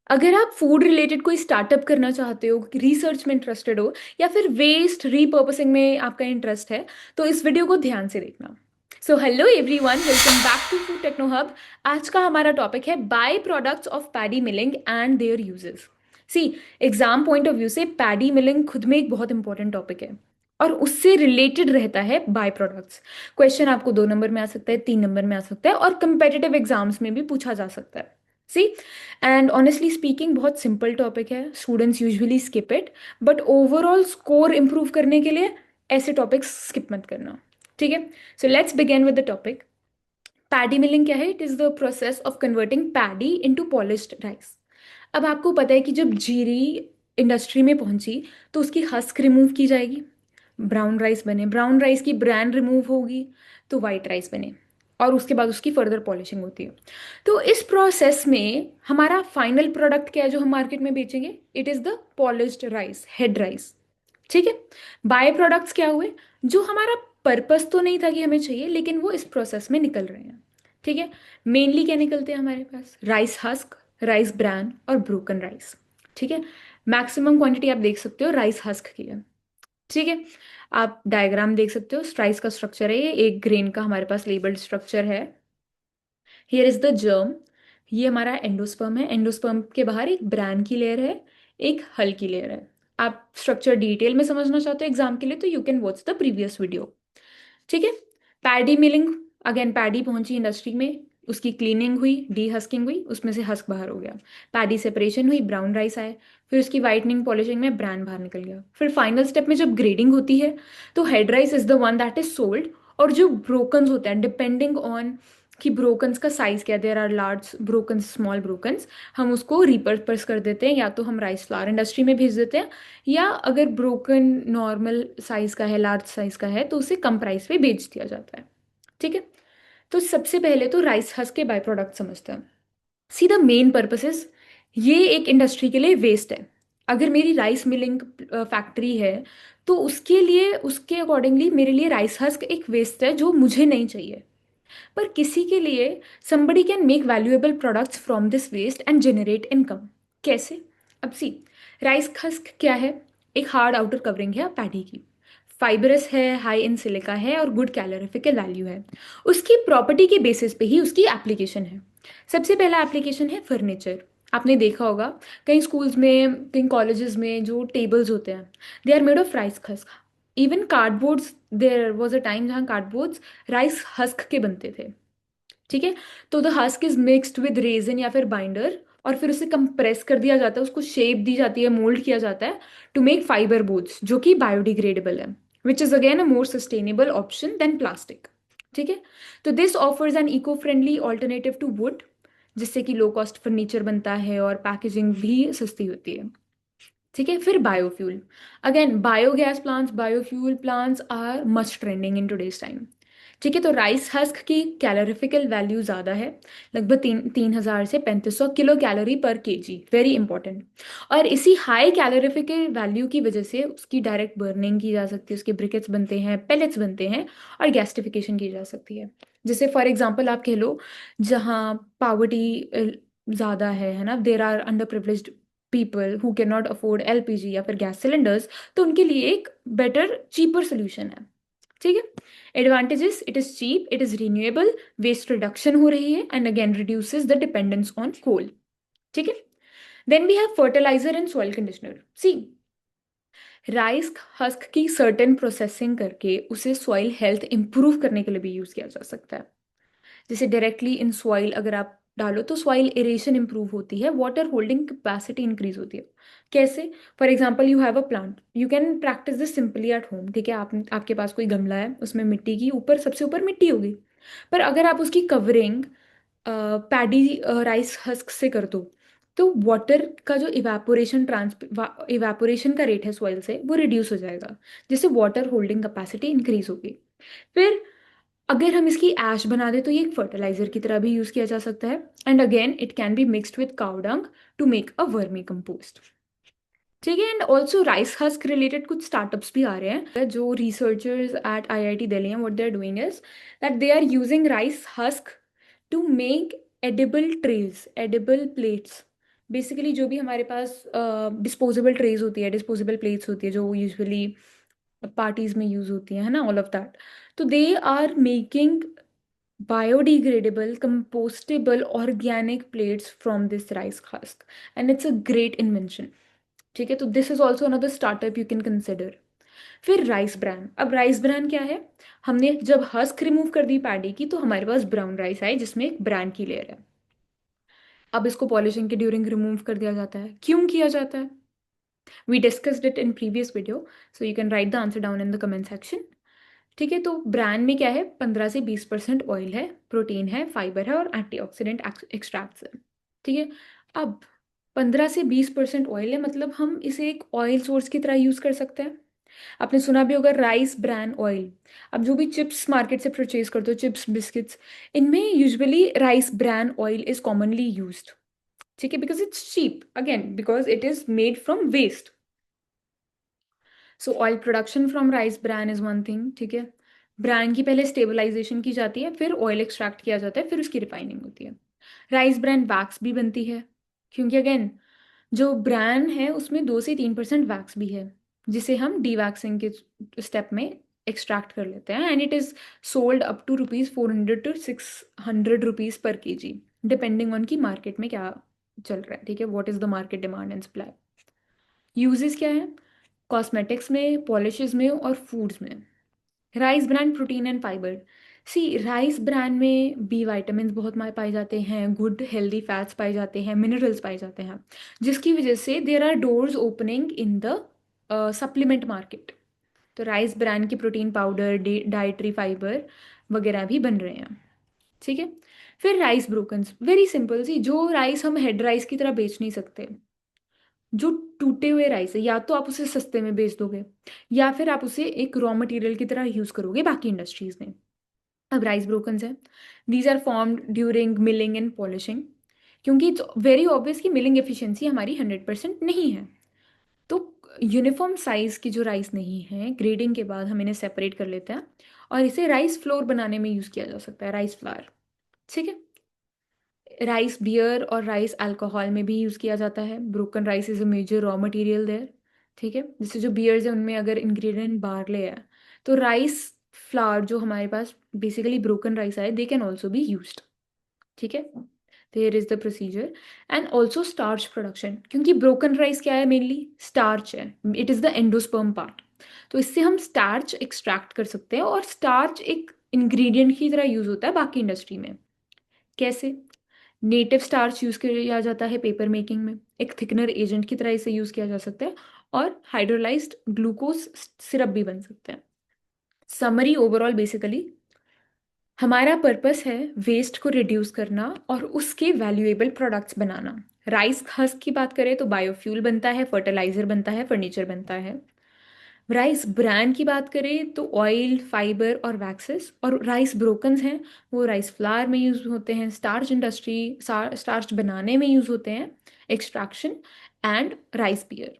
अगर आप food related कोई स्टार्टअप करना चाहते हो, रिसर्च में इंटरेस्टेड हो, या फिर वेस्ट रीपर्पसिंग में आपका इंटरेस्ट है, तो इस वीडियो को ध्यान से देखना। So hello everyone, welcome back to food techno hub. आज का हमारा टॉपिक है by products of paddy milling and their uses. See, exam point of view से पैडी मिलिंग खुद में एक बहुत इंपॉर्टेंट टॉपिक है, और उससे रिलेटेड रहता है बाय प्रोडक्ट्स। क्वेश्चन आपको 2 नंबर में आ सकता है, 3 नंबर में आ सकता है, और कंपेटिटिव एग्जाम्स में भी पूछा जा सकता है। सी, एंड ऑनेस्टली स्पीकिंग बहुत सिंपल टॉपिक है, students usually skip it, but overall score improve करने के लिए ऐसे टॉपिक्स स्किप मत करना। ठीक है, so let's begin with the topic. Paddy milling क्या है? It is the process of converting paddy into polished rice. अब आपको पता है कि जब जीरी इंडस्ट्री में पहुंची तो उसकी हस्क रिमूव की जाएगी, ब्राउन राइस बने, ब्राउन राइस की ब्रांड रिमूव होगी तो वाइट राइस बने, और उसके बाद उसकी फर्दर पॉलिशिंग होती है। तो इस प्रोसेस में हमारा फाइनल प्रोडक्ट क्या है जो हम मार्केट में बेचेंगे? It is the polished rice, head rice. ठीक है, बाय प्रोडक्ट्स क्या हुए? जो हमारा पर्पस तो नहीं था कि हमें चाहिए, लेकिन वो इस प्रोसेस में निकल रहे हैं। ठीक है, मेनली क्या निकलते हैं हमारे पास? राइस हस्क, राइस ब्रान और ब्रोकन राइस। ठीक है, मैक्सिमम क्वांटिटी आप देख सकते हो राइस हस्क की है। ठीक है, आप डायग्राम देख सकते हो, राइस का स्ट्रक्चर है ये, एक ग्रेन का हमारे पास लेबल्ड स्ट्रक्चर है। हियर इज द जर्म, ये हमारा एंडोस्पर्म है, एंडोस्पर्म के बाहर एक ब्रैन की लेयर है, एक हल की लेयर है। आप स्ट्रक्चर डिटेल में समझना चाहते हो एग्जाम के लिए तो you can watch the previous video. ठीक है, पैडी मिलिंग, अगेन पैडी पहुंची इंडस्ट्री में, उसकी क्लीनिंग हुई, डी हस्किंग हुई, उसमें से हस्क बाहर हो गया, पैडी सेपरेशन हुई, ब्राउन राइस आए, फिर उसकी वाइटनिंग पॉलिशिंग में ब्रांड बाहर निकल गया, फिर फाइनल स्टेप में जब ग्रेडिंग होती है तो head rice is the one that is sold. और जो ब्रोकन्स होते हैं, डिपेंडिंग ऑन कि ब्रोकन्स का साइज क्या है, देयर आर लार्ज ब्रोकन्स, स्मॉल ब्रोकन्स, हम उसको रिपर्पस कर देते हैं, या तो हम राइस फ्लावर इंडस्ट्री में भेज देते हैं, या अगर ब्रोकन नॉर्मल साइज का है, लार्ज साइज का है, तो उसे कम प्राइस पे बेच दिया जाता है। ठीक है, तो सबसे पहले तो राइस हस्क के बाय प्रोडक्ट समझते हैं। सी, द मेन पर्पसेस, ये एक इंडस्ट्री के लिए वेस्ट है। अगर मेरी राइस मिलिंग फैक्ट्री है तो उसके लिए, उसके अकॉर्डिंगली मेरे लिए राइस हस्क एक वेस्ट है जो मुझे नहीं चाहिए। पर किसी के लिए somebody can make valuable products from this waste and generate income. कैसे? अब सी, राइस हस्क क्या है? एक हार्ड आउटर कवरिंग है पैडी की, फाइबरस है, हाई इन सिलिका है, और गुड कैलोरीफिकल वैल्यू है। उसकी प्रॉपर्टी के बेसिस पे ही उसकी एप्लीकेशन है। सबसे पहला एप्लीकेशन है फर्नीचर। आपने देखा होगा कई स्कूल्स में, कई कॉलेजेस में जो टेबल्स होते हैं, they are made of rice husk. Even cardboards, there was a time जहाँ कार्डबोर्ड्स राइस हस्क के बनते थे। ठीक है, तो the husk is mixed with resin या फिर बाइंडर, और फिर उसे कंप्रेस कर दिया जाता है, उसको शेप दी जाती है, मोल्ड किया जाता है टू मेक फाइबर बोर्ड्स जो कि बायोडिग्रेडेबल है, which is again a more sustainable option than plastic. ठीक है, तो this offers an eco friendly alternative to wood, जिससे कि लो कॉस्ट फर्नीचर बनता है और पैकेजिंग भी सस्ती होती है। ठीक है, फिर biofuel, again biogas plants, biofuel plants are much trending in today's time. ठीक है, तो राइस हस्क की कैलोरीफिकल वैल्यू ज़्यादा है, लगभग 3,000 से 3,500 किलो कैलोरी पर केजी, वेरी इंपॉर्टेंट। और इसी हाई कैलोरीफिकल वैल्यू की वजह से उसकी डायरेक्ट बर्निंग की जा सकती है, उसके ब्रिकेट्स बनते हैं, पेलेट्स बनते हैं, और गैस्टिफिकेशन की जा सकती है। जैसे फॉर एग्जांपल आप कह लो, जहाँ पावर्टी ज़्यादा है ना, there are underprivileged people who can not afford LPG या फिर गैस सिलेंडर्स, तो उनके लिए एक बेटर चीपर सोल्यूशन है। ठीक है, advantages, it is cheap, it is renewable, waste reduction हो रही है, and again reduces the dependence on coal. ठीक है, then we have fertiliser and soil conditioner. See, rice husk की सर्टेन प्रोसेसिंग करके उसे सॉइल हेल्थ इंप्रूव करने के लिए भी यूज किया जा सकता है। जैसे डायरेक्टली इन सॉइल अगर आप डालो तो सॉइल एरेशन इंप्रूव होती है, वाटर होल्डिंग कैपेसिटी इंक्रीज होती है। कैसे? For example you have a plant, you can practice this simply at home. ठीक है, आप, आपके पास कोई गमला है, उसमें मिट्टी की ऊपर, सबसे ऊपर मिट्टी होगी, पर अगर आप उसकी कवरिंग पैडी राइस हस्क से कर दो, तो वाटर का जो इवेपोरेशन, इवेपोरेशन का रेट है सॉइल से, वो रिड्यूस हो जाएगा, जिससे वाटर होल्डिंग कैपेसिटी इंक्रीज होगी। फिर अगर हम इसकी ऐश बना दें तो ये एक फर्टिलाइजर की तरह भी यूज किया जा सकता है, and again it can be mixed with cow dung to make a vermicompost. ठीक है, and also rice husk related कुछ स्टार्टअप्स भी आ रहे हैं, जो रिसर्चर्स एट आईआईटी दिल्ली हैं, what they are doing is that they are using rice husk to make edible trays, edible plates, basically जो भी हमारे पास डिस्पोजेबल ट्रेज होती है, डिस्पोजेबल प्लेट्स होती है जो यूजुअली पार्टीज में यूज होती है ना, ऑल ऑफ दैट, तो they are making biodegradable, compostable, organic plates from this rice husk, and it's a great invention. ठीक है, तो this is also another startup you can consider. फिर राइस ब्रान. अब राइस ब्रान क्या है? हमने जब हस्क रिमूव कर दी पैडी की तो हमारे पास ब्राउन राइस आए जिसमें एक ब्रान की लेयर है. अब इसको पॉलिशिंग के ड्यूरिंग रिमूव कर दिया जाता है. क्यों किया जाता है? We discussed it in previous video, so you can write the answer down in the comment section. ठीक है, तो ब्रांड में क्या है? 15 से 20% ऑयल है, प्रोटीन है, फाइबर है और एंटीऑक्सीडेंट एक्सट्रैक्ट्स है. ठीक है, अब 15 से 20% ऑयल है, मतलब हम इसे एक ऑयल सोर्स की तरह यूज कर सकते हैं. आपने सुना भी होगा राइस ब्रान ऑयल. अब जो भी चिप्स मार्केट से परचेज करते हो, चिप्स बिस्किट्स, इनमें usually rice bran oil is commonly used. ठीक है, because it's cheap, again because it is made from waste. So oil production from rice bran is one thing. ठीक है, bran की पहले स्टेबलाइजेशन की जाती है, फिर ऑयल एक्सट्रैक्ट किया जाता है, फिर उसकी रिफाइनिंग होती है. राइस ब्रान वैक्स भी बनती है, क्योंकि अगेन जो ब्रान है उसमें 2 से 3% वैक्स भी है, जिसे हम डीवैक्सिंग के स्टेप में एक्सट्रैक्ट कर लेते हैं. And it is sold up to ₹400 to ₹600 per kg, depending on की मार्केट में क्या चल रहा है. ठीक है, what is the market demand and supply. Uses क्या है? कॉस्मेटिक्स में, पॉलिशेस में और फूड्स में. Rice bran protein and fibre. See, rice bran में बी वाइटामिन बहुत पाए जाते हैं, गुड हेल्दी फैट्स पाए जाते हैं, मिनरल्स पाए जाते हैं, जिसकी वजह से there are doors opening in the supplement market. तो राइस ब्रान की प्रोटीन पाउडर, डाइटरी फाइबर वगैरह भी बन रहे हैं. ठीक है, फिर rice brokens. Very simple see, जो राइस हम हेड राइस की तरह बेच नहीं सकते, जो टूटे हुए राइस है, या तो आप उसे सस्ते में बेच दोगे या फिर आप उसे एक रॉ मटेरियल की तरह यूज करोगे बाकी इंडस्ट्रीज में. अब राइस ब्रोकन्स है, these are formed during milling and polishing. क्योंकि इट्स वेरी ऑब्वियस कि मिलिंग एफिशिएंसी हमारी 100% नहीं है, तो यूनिफॉर्म साइज की जो राइस नहीं है, ग्रेडिंग के बाद हम इन्हें सेपरेट कर लेते हैं और इसे राइस फ्लोर बनाने में यूज किया जा सकता है, राइस फ्लावर. ठीक है, राइस बियर और राइस अल्कोहल में भी यूज़ किया जाता है. Broken rice is a major raw material there. ठीक है, जैसे जो बियर्स है उनमें अगर इंग्रेडिएंट बार्ले है, तो राइस फ्लावर जो हमारे पास बेसिकली ब्रोकन राइस है, they can also be used. ठीक है, there is the procedure. And also starch production, क्योंकि ब्रोकन राइस क्या है? मेनली स्टार्च है, it is the endosperm part. तो इससे हम स्टार्च एक्सट्रैक्ट कर सकते हैं, और स्टार्च एक इंग्रेडिएंट की तरह यूज होता है बाकी इंडस्ट्री में. कैसे? नेटिव स्टार्च यूज़ किया जाता है पेपर मेकिंग में, एक थिकनर एजेंट की तरह इसे यूज़ किया जा सकता है, और हाइड्रोलाइज्ड ग्लूकोज सिरप भी बन सकते हैं. समरी ओवरऑल, बेसिकली हमारा पर्पस है वेस्ट को रिड्यूस करना और उसके वैल्यूएबल प्रोडक्ट्स बनाना. राइस हस्क की बात करें तो बायोफ्यूल बनता है, फर्टिलाइजर बनता है, फर्नीचर बनता है. राइस ब्रांड की बात करें तो ऑयल, फाइबर और वैक्सेस. और राइस ब्रोकन्स हैं, वो राइस फ्लावर में यूज़ होते हैं, स्टार्च इंडस्ट्री स्टार्च बनाने में यूज़ होते हैं, extraction, and rice beer.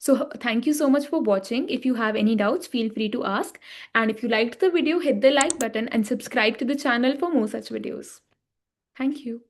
So thank you so much for watching. If you have any doubts, feel free to ask. And if you liked the video, hit the like button and subscribe to the channel for more such videos. Thank you.